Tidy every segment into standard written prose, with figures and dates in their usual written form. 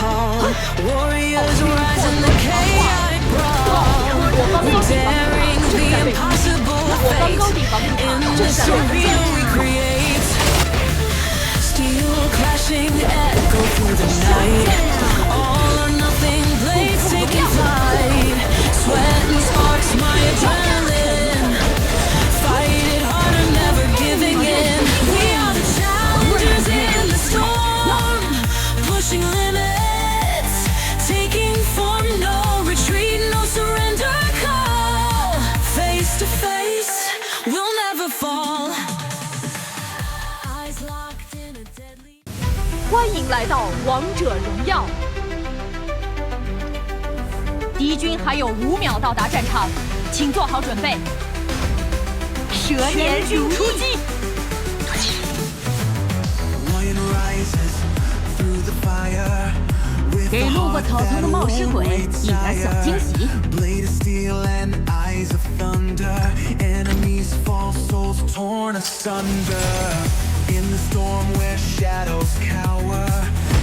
tall. Warriors rise in the chaotic brawl. Daring the impossible fate. In this arena we create. Steel clashing, echo through the night. All or nothing, blades taking flight. Sweat and sparks, my adrenaline. Fight it harder, never giving in. We are the challengers in the storm. Pushing limits, taking form, no retreat, no surrender call. Face to face, we'll never fall. Eyes locked in a deadly. 欢迎来到王者荣耀。敌军还有5秒到达战场，请做好准备。蛇年如出击！给路过草丛的冒失鬼一点小惊喜。In the storm where shadows cower,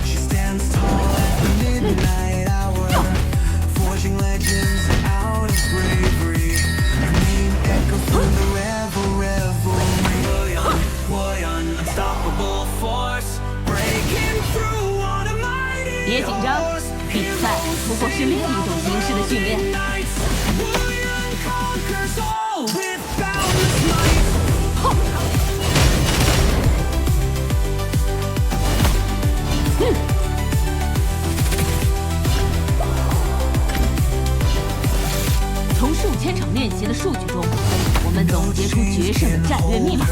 she stands tall at the midnight hour, forging legends out of bravery. Her name echoes through the revelry. Woyan, unstoppable force, breaking through on a mighty 别紧张，比赛不过是另一种形式的训练。Woyan conquers all with boundless might. 从数千场练习的数据中，我们总结出决胜的战略密码。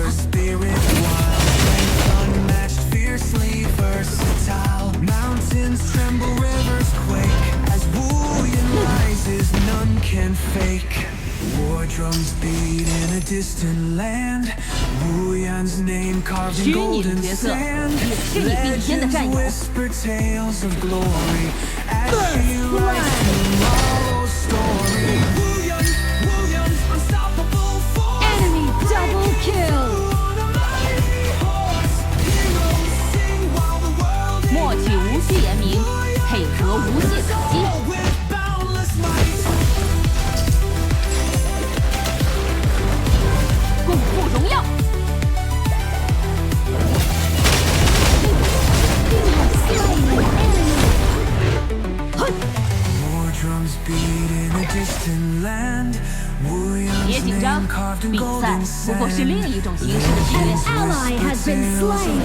虚拟的角色也是你并肩的战友。Enemy double kill. 默契无需言明，配合无懈可击。共赴荣耀。别紧张，比赛不过是另一种形式的训练。 Ally has been slain.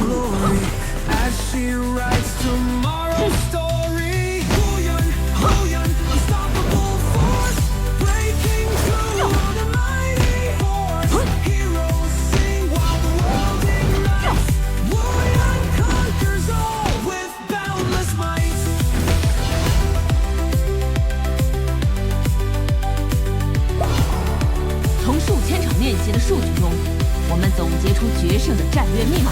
As she writes tomorrow's story, Woyan, unstoppable force, breaking through on a mighty horse. Heroes sing while the world ignites. Woyan conquers all with boundless might. 从数千场练习的数据中，我们总结出决胜的战略密码。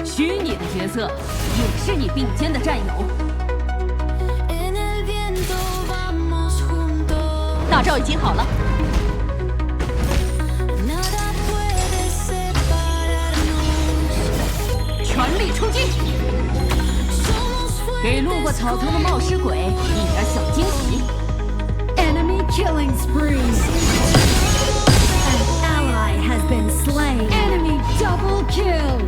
虚拟的角色也是你并肩的战友。大招已经好了。 全力出击！给路过草丛的冒失鬼一点小惊喜。Enemy killing spree. An ally has been slain. Enemy double kill.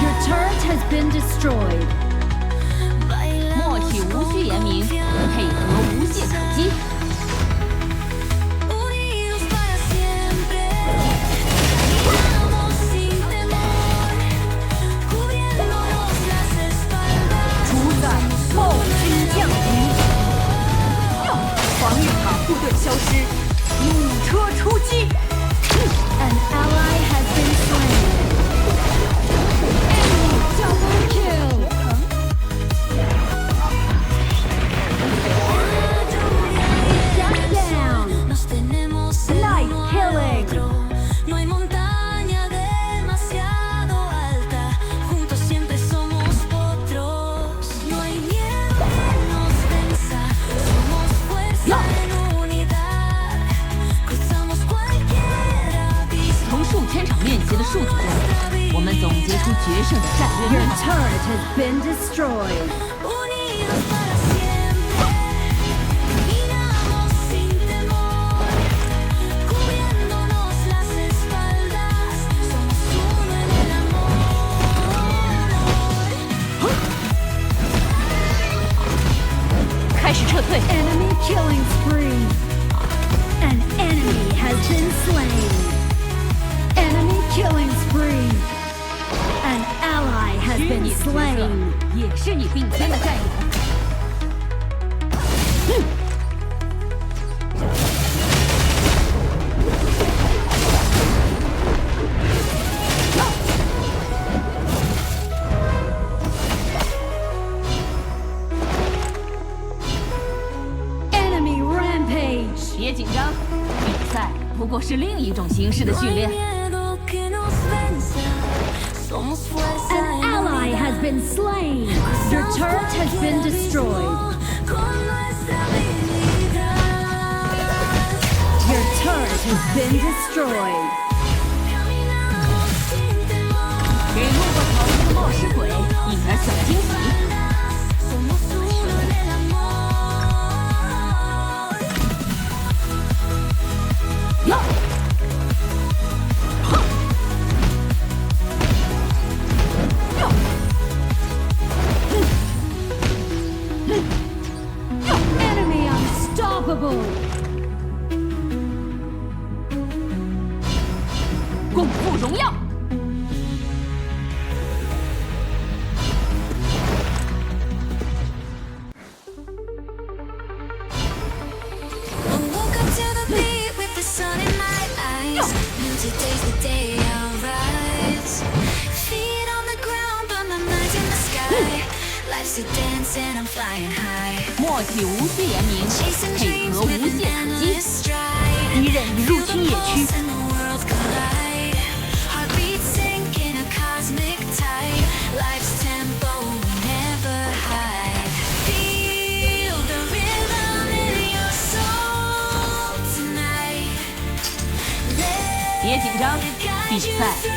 Your turret has been destroyed. 默契无需言明，配合无懈可击。主宰暴君降临，防御塔部队消失，弩车出击。 An ally has been slain. Enemy double kill. 数组任务，我们总结出决胜的战略 Your 密码。 turret has been destroyed. Unidos para siempre, caminamos sin temor, cubriéndonos las espaldas, somos uno en el amor. 开始撤退， Enemy killing spree. An enemy has been slain. Enemy killing spree. An ally has 虚 been 拟的角色 slain. 也是你并肩的战友。 Enemy rampage. 别紧张，比赛不过是另一种形式的 No 训 hay 练。 miedo que nos venza, somos fuerza An en ally unidad. has been slain. Your turret has been destroyed. Con nuestra habilidad, Your turret has been destroyed. caminamos sin temor. 给路过草原的冒失鬼一点小惊喜。 Somos uno en el amor. 呀！ Enemy unstoppable. 共赴荣耀。 I woke up to the beat with the sun in my eyes. Knew today's the day I'll rise. Feet on the ground, but my mind's in the sky. Life's a dance and I'm flying high. 默契无需言明， Chasing 配 dreams 合无 with an 懈可击。 endless stride. 敌人已入侵野区， And the worlds collide. Heartbeats sink in a cosmic tide. Life's tempo will never hide. Feel the rhythm in your soul tonight. Let 别紧张，比赛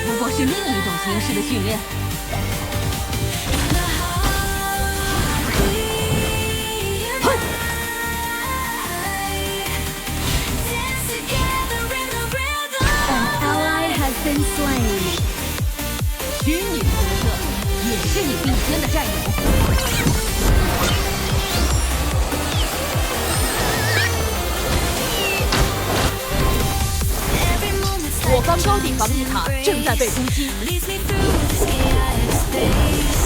不过是另一种形式的训练。 the heart beat right. Dance together in the rhythm. An ally has been slain. 虚拟的角色也是你并肩的战友。 Every moment's 我 like 方高地防御塔正在被攻击， leads me through this chaotic space.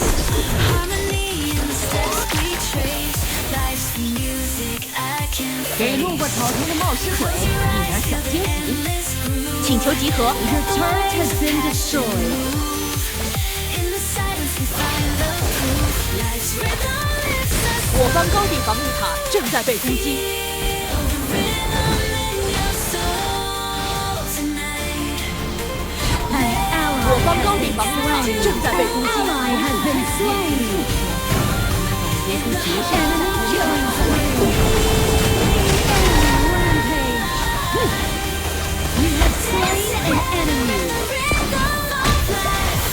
Harmony in the steps we trace. Life's the music I can 给路过草丛的冒失鬼一点小惊喜。 endless groove. 请求集合， Your turret has been destroyed. In the silence we find the proof. Life's rhythm lifts us. 我方高地防御塔正在被攻击， Feel the rhythm in your soul tonight. An ally 我方 has 高地 been 防御塔 slain. 正在被攻击。 Ally has been slain. 结出决胜 Enemy 的 killing spree. Enemy rampage. You have slain an enemy. Rhythm of life.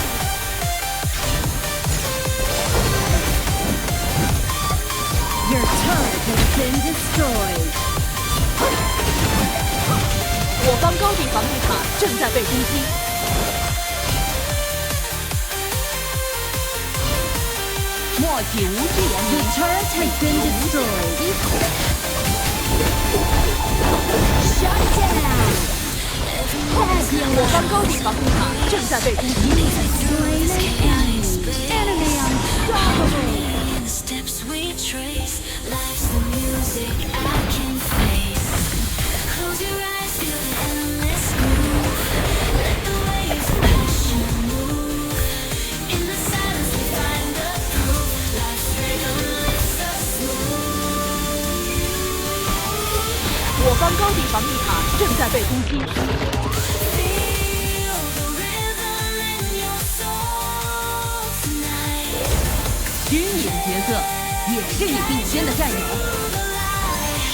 Your turret has been destroyed. 我方高地防御塔正在被攻击， 默契无需言 The 明， turret has been destroyed. Shut down. 我方高地防御塔正在被攻击， Slain an enemy. Enemy unstoppable. In the steps we trace, life's the music I can face. Close your eyes, feel the endless groove. Let the waves of passion move. In the silence we find the proof. Life's rhythm lifts us smooth. 我方高地防御塔正在被攻击， Feel the rhythm in your soul tonight. 虚拟的角色也是你并肩的战友。 The light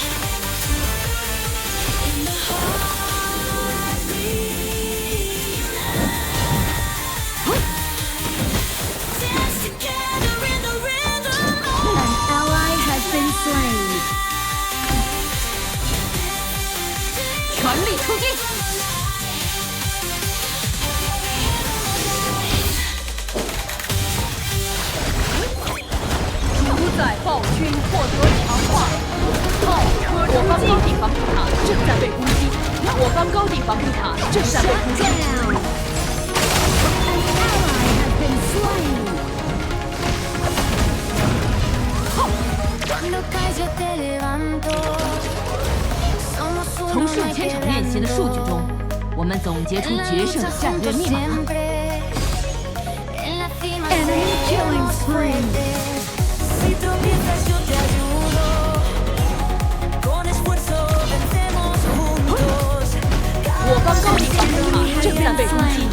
in the heartbeat. 正在被攻击。 Down. An ally has been slain. Cuando caes yo te levanto. Somos 从 uno, 数 no hay 千 que 场练习的数据中，我们总结出 En la 决胜 lucha 的战略 juntos 密码。 siempre. En la cima Enemy seremos killing spree. fuertes. Si tropiezas yo te ayudo. Con esfuerzo vencemos juntos. 我方高地防御塔 Enemy 正 has 在 been 被攻击。 slain.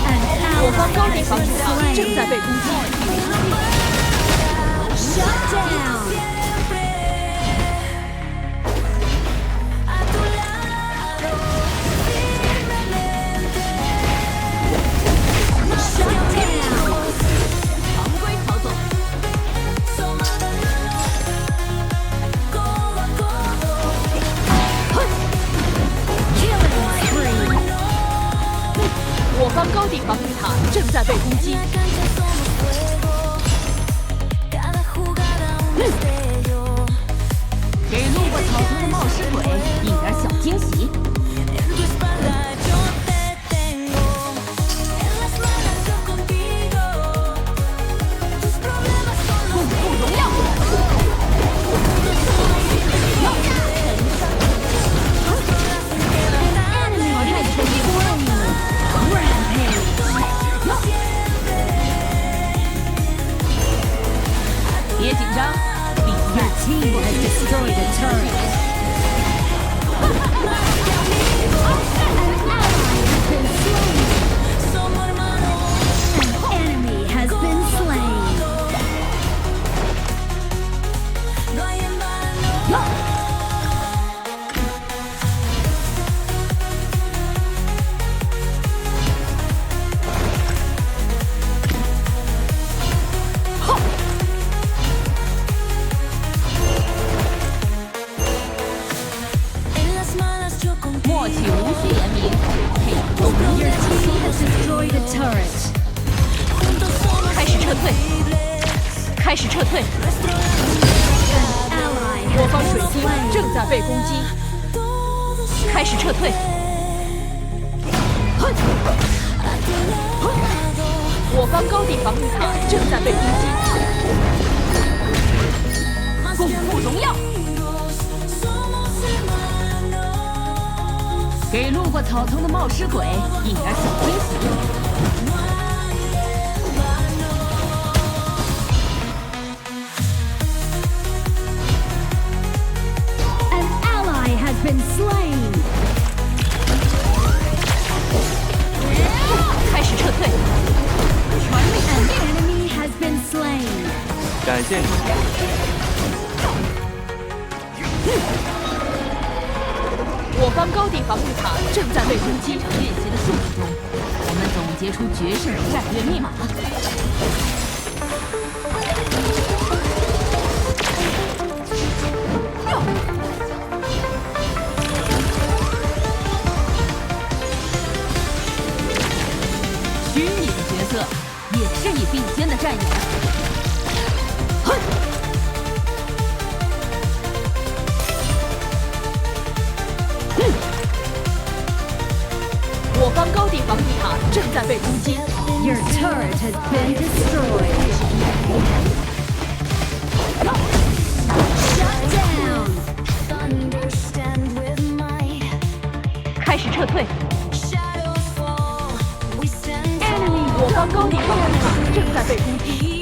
An 我方 ally 高地 has 防御 been 塔正 slain. 在被攻击。 Shut down. Siempre a tu lado. Firmemente. Shut down. 常规操作， Somos codo a codo. Killing spree. 我方高地防御塔正在被攻击 En。la cancha somos fuego. Cada jugada un destello. 给路过草丛的冒失鬼一点小惊喜。 En tu espalda yo te tengo. En las manos yo contigo. Tus problemas son 共 los 赴荣耀。 Enemy has been slain. Rampage. 别紧张，比赛 Team has destroyed a turret. somos hermanos. An enemy has been slain. No hay en vano. En las malas yo 默契 contigo. 无需言明，配合我们 Your team has destroyed a turret. Juntos somos 开始撤退， invencibles. 开始撤退。 Nuestro Ally 我 has 方 been 水晶 slain. 正在被攻击， todo 开始撤退。 a tu lado. 我方高地防御塔正在被攻击， Más 共 que 赴荣耀。 amigos, somos hermanos. 给路过草丛的冒失鬼一点小惊喜。 No hay en vano. An ally has been slain. 开始撤退，全力 An enemy has been slain. 感谢你。我方高地防御塔正在被攻击。练习的数据中，我们总结出决胜的战略密码。虚拟的角色也是你并肩的战友。哼！我方高地防御塔正在被攻击。 Your turret has been destroyed. Shut down. Understand with might. 开始撤退。 Shadows fall. We stand Enemy 我方高地防御塔正在被攻击。